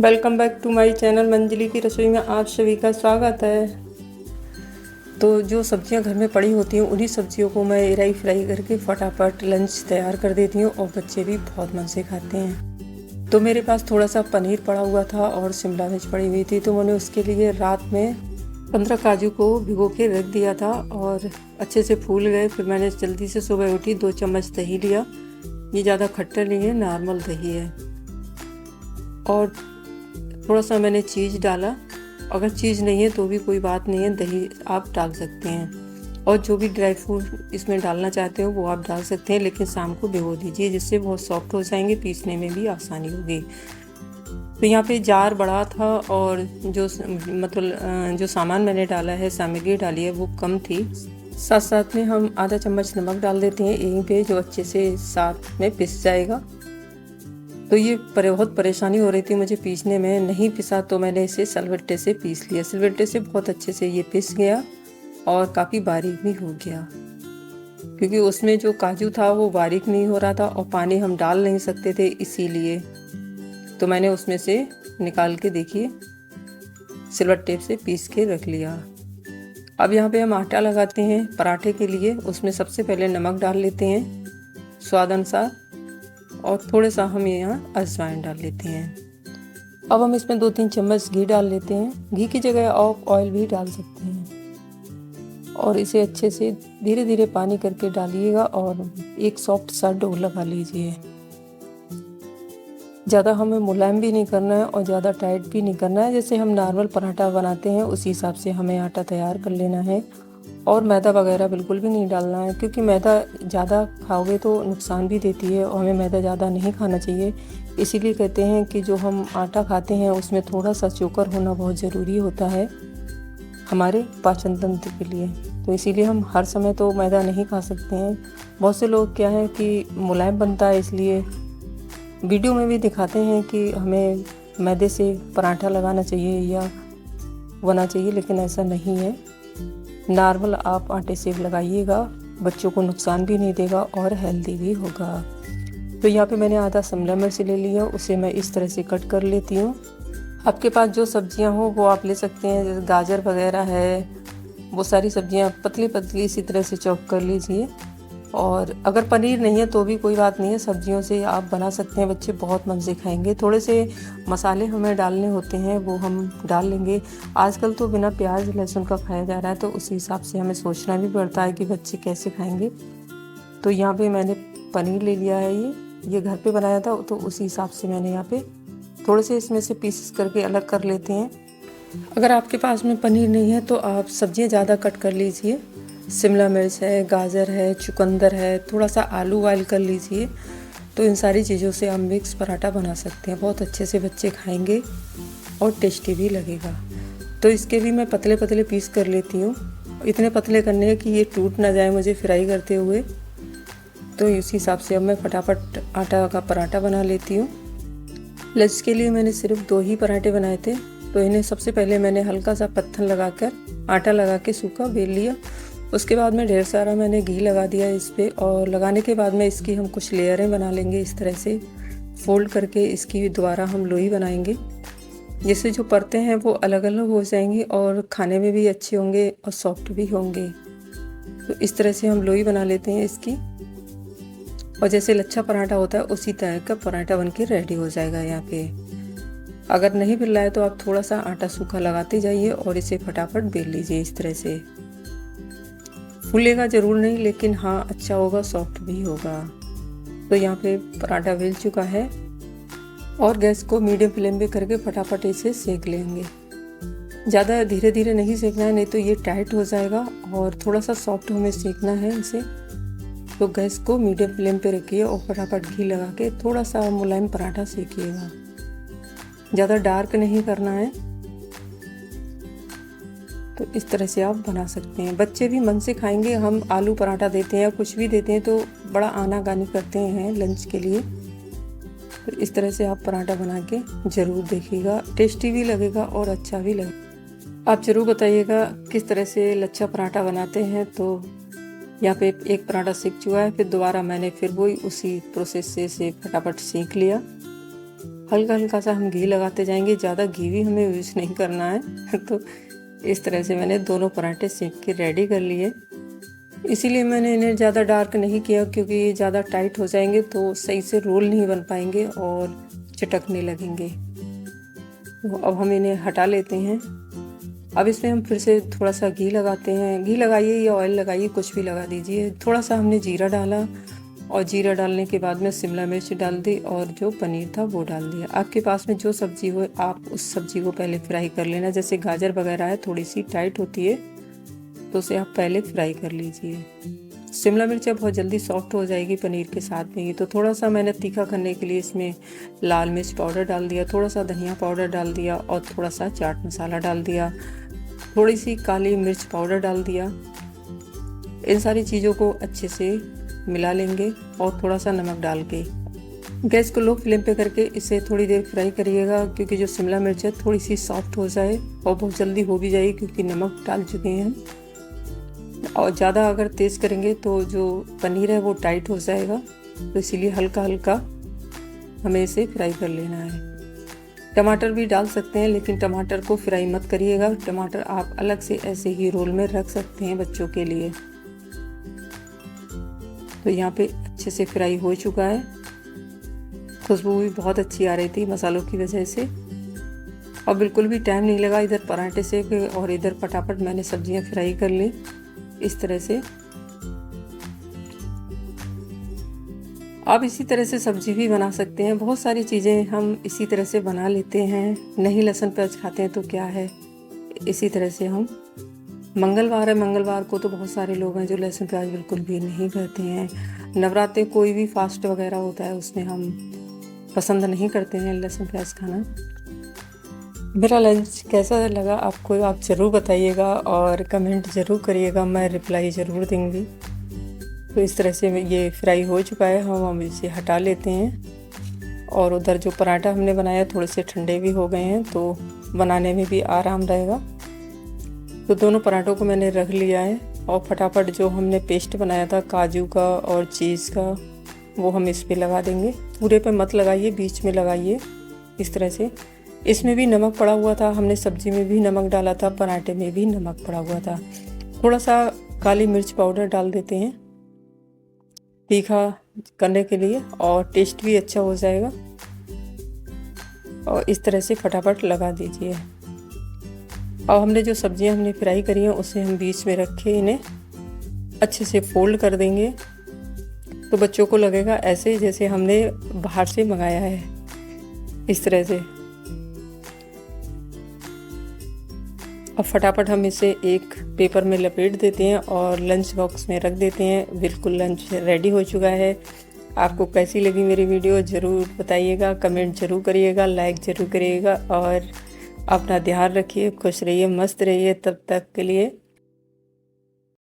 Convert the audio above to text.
Welcome back to my channel Manjali की रसोई में आप सभी का स्वागत है। तो जो सब्जियां घर में पड़ी होती हैं उन्हीं सब्जियों को मैं एराई फ्राई करके फटाफट लंच तैयार कर देती हूँ और बच्चे भी बहुत मन से खाते हैं। तो मेरे पास थोड़ा सा पनीर पड़ा हुआ था और शिमला मिर्च पड़ी हुई थी, तो मैंने उसके लिए रात में 15 काजू को भिगो के रख दिया था और अच्छे से फूल गए। फिर मैंने जल्दी से सुबह उठी 2 चम्मच दही लिया। ये ज़्यादा खट्टा नहीं है, नॉर्मल दही है। और थोड़ा सा मैंने चीज़ डाला। अगर चीज़ नहीं है तो भी कोई बात नहीं है, दही आप डाल सकते हैं। और जो भी ड्राई फ्रूट इसमें डालना चाहते हो वो आप डाल सकते हैं, लेकिन शाम को भिगो दीजिए, जिससे बहुत सॉफ्ट हो जाएंगे, पीसने में भी आसानी होगी। तो यहाँ पे जार बड़ा था और जो जो सामान मैंने डाला है, सामग्री डाली है, वो कम थी। साथ साथ में हम आधा चम्मच नमक डाल देते हैं यहीं पे, जो अच्छे से साथ में पिस जाएगा। तो ये बहुत परेशानी हो रही थी मुझे पीसने में, नहीं पिसा तो मैंने इसे सिलबट्टे से पीस लिया। सिलबट्टे से बहुत अच्छे से ये पिस गया और काफ़ी बारीक भी हो गया, क्योंकि उसमें जो काजू था वो बारीक नहीं हो रहा था और पानी हम डाल नहीं सकते थे, इसीलिए तो मैंने उसमें से निकाल के देखिए सिलबट्टे से पीस के रख लिया। अब यहाँ पे हम आटा लगाते हैं पराठे के लिए। उसमें सबसे पहले नमक डाल लेते हैं स्वाद अनुसार और थोड़ा सा हम यहाँ अजवाइन डाल लेते हैं। अब हम इसमें 2-3 चम्मच घी डाल लेते हैं। घी की जगह आप ऑयल भी डाल सकते हैं और इसे अच्छे से धीरे धीरे पानी करके डालिएगा और एक सॉफ्ट सा डो लगा लीजिए। ज़्यादा हमें मुलायम भी नहीं करना है और ज़्यादा टाइट भी नहीं करना है। जैसे हम नॉर्मल पराठा बनाते हैं उसी हिसाब से हमें आटा तैयार कर लेना है। और मैदा वगैरह बिल्कुल भी नहीं डालना है, क्योंकि मैदा ज़्यादा खाओगे तो नुकसान भी देती है और हमें मैदा ज़्यादा नहीं खाना चाहिए। इसीलिए कहते हैं कि जो हम आटा खाते हैं उसमें थोड़ा सा चोकर होना बहुत ज़रूरी होता है हमारे पाचन तंत्र के लिए। तो इसीलिए हम हर समय तो मैदा नहीं खा सकते हैं। बहुत से लोग क्या है कि मुलायम बनता है, इसलिए वीडियो में भी दिखाते हैं कि हमें मैदे से पराठा लगाना चाहिए या बना चाहिए, लेकिन ऐसा नहीं है। नॉर्मल आप आटे से लगाइएगा, बच्चों को नुकसान भी नहीं देगा और हेल्दी भी होगा। तो यहाँ पे मैंने आधा शिमला मिर्च ले लिया, उसे मैं इस तरह से कट कर लेती हूँ। आपके पास जो सब्जियाँ हो वो आप ले सकते हैं, जैसे गाजर वगैरह है, वो सारी सब्जियाँ पतली पतली इसी तरह से चॉप कर लीजिए। और अगर पनीर नहीं है तो भी कोई बात नहीं है, सब्जियों से आप बना सकते हैं, बच्चे बहुत मन से खाएंगे। थोड़े से मसाले हमें डालने होते हैं, वो हम डाल लेंगे। आजकल तो बिना प्याज लहसुन का खाया जा रहा है, तो उसी हिसाब से हमें सोचना भी पड़ता है कि बच्चे कैसे खाएंगे। तो यहाँ पे मैंने पनीर ले लिया है, ये घर पे बनाया था, तो उसी हिसाब से मैंने यहाँ पे थोड़े से इसमें से पीसेस करके अलग कर लेते हैं। अगर आपके पास में पनीर नहीं है तो आप सब्जियाँ ज़्यादा कट कर लीजिए। शिमला मिर्च है, गाजर है, चुकंदर है, थोड़ा सा आलू बॉयल कर लीजिए। तो इन सारी चीज़ों से आप मिक्स पराठा बना सकते हैं, बहुत अच्छे से बच्चे खाएंगे और टेस्टी भी लगेगा। तो इसके भी मैं पतले पतले पीस कर लेती हूँ। इतने पतले करने हैं कि ये टूट ना जाए मुझे फ्राई करते हुए। तो इसी हिसाब से अब मैं फटाफट आटा का पराठा बना लेती हूँ। लंच के लिए मैंने सिर्फ 2 ही पराठे बनाए थे। तो इन्हें सबसे पहले मैंने हल्का सा पत्थर लगाकर आटा लगा के सूखा बेल लिया। उसके बाद में ढेर सारा मैंने घी लगा दिया इस पर, और लगाने के बाद में इसकी हम कुछ लेयरें बना लेंगे। इस तरह से फोल्ड करके इसकी दोबारा हम लोई बनाएंगे, जिससे जो परतें हैं वो अलग अलग हो जाएंगी और खाने में भी अच्छे होंगे और सॉफ्ट भी होंगे। तो इस तरह से हम लोई बना लेते हैं इसकी, और जैसे लच्छा पराठा होता है उसी तरह का पराठा बन के रेडी हो जाएगा। यहाँ पे अगर नहीं मिल रहा है तो आप थोड़ा सा आटा सूखा लगाते जाइए और इसे फटाफट बेल लीजिए। इस तरह से फूलेगा ज़रूर नहीं, लेकिन हाँ अच्छा होगा, सॉफ्ट भी होगा। तो यहाँ पे पराठा बेल चुका है और गैस को मीडियम फ्लेम पे करके फटाफट इसे सेक लेंगे। ज़्यादा धीरे धीरे नहीं सेकना है, नहीं तो ये टाइट हो जाएगा, और थोड़ा सा सॉफ्ट हमें सेकना है इसे। तो गैस को मीडियम फ्लेम पे रखिए और फटाफट घी लगा के थोड़ा सा मुलायम पराठा सेकिएगा। ज़्यादा डार्क नहीं करना है। तो इस तरह से आप बना सकते हैं, बच्चे भी मन से खाएंगे। हम आलू पराठा देते हैं या कुछ भी देते हैं तो बड़ा आनाकानी करते हैं लंच के लिए। तो इस तरह से आप पराठा बना के ज़रूर देखिएगा, टेस्टी भी लगेगा और अच्छा भी लगेगा। आप ज़रूर बताइएगा किस तरह से लच्छा पराठा बनाते हैं। तो यहाँ पे एक पराठा सेक चुका है, फिर दोबारा मैंने फिर वही उसी प्रोसेस से फटाफट सेक लिया। हल्का हल्का सा हम घी लगाते जाएंगे, ज़्यादा घी भी हमें यूज़ नहीं करना है। तो इस तरह से मैंने दोनों पराठे सेक के रेडी कर लिए। इसीलिए मैंने इन्हें ज़्यादा डार्क नहीं किया, क्योंकि ये ज़्यादा टाइट हो जाएंगे तो सही से रोल नहीं बन पाएंगे और चटकने लगेंगे। तो अब हम इन्हें हटा लेते हैं। अब इसमें हम फिर से थोड़ा सा घी लगाते हैं। घी लगाइए या ऑयल लगाइए, कुछ भी लगा दीजिए। थोड़ा सा हमने जीरा डाला और जीरा डालने के बाद में शिमला मिर्च डाल दी और जो पनीर था वो डाल दिया। आपके पास में जो सब्ज़ी हो आप उस सब्ज़ी को पहले फ्राई कर लेना। जैसे गाजर वगैरह है, थोड़ी सी टाइट होती है तो उसे आप पहले फ्राई कर लीजिए। शिमला मिर्च बहुत जल्दी सॉफ्ट हो जाएगी पनीर के साथ में ही। तो थोड़ा सा मैंने तीखा करने के लिए इसमें लाल मिर्च पाउडर डाल दिया, थोड़ा सा धनिया पाउडर डाल दिया और थोड़ा सा चाट मसाला डाल दिया, थोड़ी सी काली मिर्च पाउडर डाल दिया। इन सारी चीज़ों को अच्छे से मिला लेंगे और थोड़ा सा नमक डाल के गैस को लो फ्लेम पे करके इसे थोड़ी देर फ्राई करिएगा, क्योंकि जो शिमला मिर्च है थोड़ी सी सॉफ्ट हो जाए और बहुत जल्दी हो भी जाएगी, क्योंकि नमक डाल चुके हैं। और ज़्यादा अगर तेज़ करेंगे तो जो पनीर है वो टाइट हो जाएगा, तो इसीलिए हल्का हल्का हमें इसे फ्राई कर लेना है। टमाटर भी डाल सकते हैं, लेकिन टमाटर को फ्राई मत करिएगा। टमाटर आप अलग से ऐसे ही रोल में रख सकते हैं बच्चों के लिए। तो यहाँ पे अच्छे से फ्राई हो चुका है। खुशबू भी बहुत अच्छी आ रही थी मसालों की वजह से, और बिल्कुल भी टाइम नहीं लगा। इधर पराठे सेके और इधर फटाफट मैंने सब्जियां फ्राई कर ली इस तरह से। आप इसी तरह से सब्जी भी बना सकते हैं। बहुत सारी चीज़ें हम इसी तरह से बना लेते हैं। नहीं लहसुन प्याज खाते हैं तो क्या है, इसी तरह से हम मंगलवार है, मंगलवार को तो बहुत सारे लोग हैं जो लहसुन प्याज बिल्कुल भी नहीं खाते हैं। नवरात्रे कोई भी फास्ट वगैरह होता है उसमें हम पसंद नहीं करते हैं लहसुन प्याज खाना। मेरा लंच कैसा लगा आपको आप ज़रूर बताइएगा और कमेंट ज़रूर करिएगा, मैं रिप्लाई ज़रूर दूँगी। तो इस तरह से ये फ्राई हो चुका है, हम इसे हटा लेते हैं। और उधर जो पराठा हमने बनाया थोड़े से ठंडे भी हो गए हैं, तो बनाने में भी आराम रहेगा। तो दोनों पराठों को मैंने रख लिया है और फटाफट जो हमने पेस्ट बनाया था काजू का और चीज़ का, वो हम इस पे लगा देंगे। पूरे पे मत लगाइए, बीच में लगाइए इस तरह से। इसमें भी नमक पड़ा हुआ था, हमने सब्जी में भी नमक डाला था, पराठे में भी नमक पड़ा हुआ था। थोड़ा सा काली मिर्च पाउडर डाल देते हैं तीखा करने के लिए, और टेस्ट भी अच्छा हो जाएगा। और इस तरह से फटाफट लगा दीजिए। अब हमने जो सब्जियां हमने फ्राई करी हैं उसे हम बीच में रख के इन्हें अच्छे से फोल्ड कर देंगे। तो बच्चों को लगेगा ऐसे जैसे हमने बाहर से मंगाया है, इस तरह से। अब फटाफट हम इसे एक पेपर में लपेट देते हैं और लंच बॉक्स में रख देते हैं। बिल्कुल लंच रेडी हो चुका है। आपको कैसी लगी मेरी वीडियो ज़रूर बताइएगा, कमेंट ज़रूर करिएगा, लाइक ज़रूर करिएगा और अपना ध्यान रखिए, खुश रहिए, मस्त रहिए। तब तक के लिए